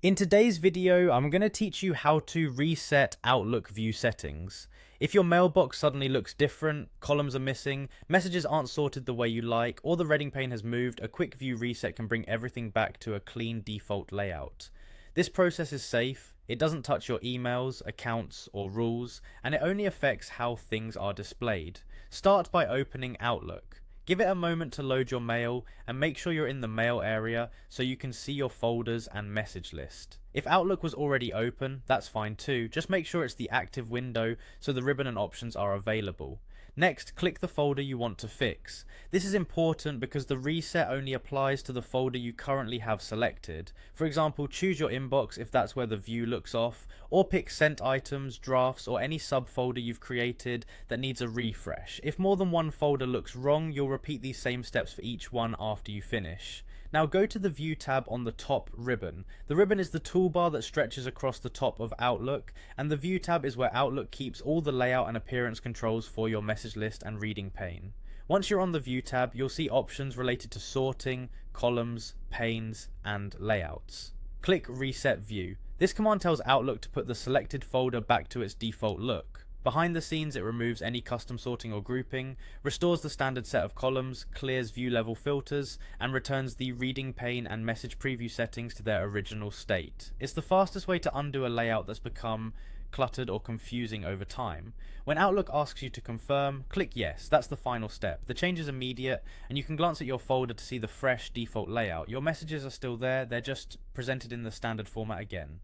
In today's video, I'm going to teach you how to reset Outlook view settings. If your mailbox suddenly looks different, columns are missing, messages aren't sorted the way you like, or the reading pane has moved, a quick view reset can bring everything back to a clean default layout. This process is safe, it doesn't touch your emails, accounts, or rules, and it only affects how things are displayed. Start by opening Outlook. Give it a moment to load your mail and make sure you're in the mail area so you can see your folders and message list. If Outlook was already open, that's fine too, just make sure it's the active window so the ribbon and options are available. Next, click the folder you want to fix. This is important because the reset only applies to the folder you currently have selected. For example, choose your inbox if that's where the view looks off, or pick sent items, drafts, or any subfolder you've created that needs a refresh. If more than one folder looks wrong, you'll repeat these same steps for each one after you finish. Now go to the View tab on the top ribbon. The ribbon is the toolbar that stretches across the top of Outlook, and the View tab is where Outlook keeps all the layout and appearance controls for your message list and reading pane. Once you're on the View tab, you'll see options related to sorting, columns, panes, and layouts. Click Reset View. This command tells Outlook to put the selected folder back to its default look. Behind the scenes, it removes any custom sorting or grouping, restores the standard set of columns, clears view level filters, and returns the reading pane and message preview settings to their original state. It's the fastest way to undo a layout that's become cluttered or confusing over time. When Outlook asks you to confirm, click yes. That's the final step. The change is immediate, and you can glance at your folder to see the fresh default layout. Your messages are still there, they're just presented in the standard format again.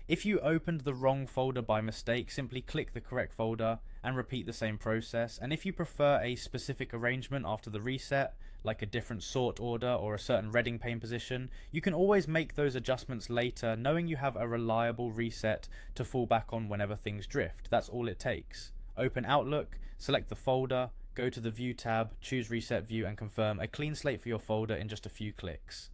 If you opened the wrong folder by mistake, simply click the correct folder and repeat the same process. And if you prefer a specific arrangement after the reset, like a different sort order or a certain reading pane position, you can always make those adjustments later, knowing you have a reliable reset to fall back on whenever things drift. That's all it takes. Open Outlook, select the folder, go to the View tab, choose Reset View, and confirm a clean slate for your folder in just a few clicks.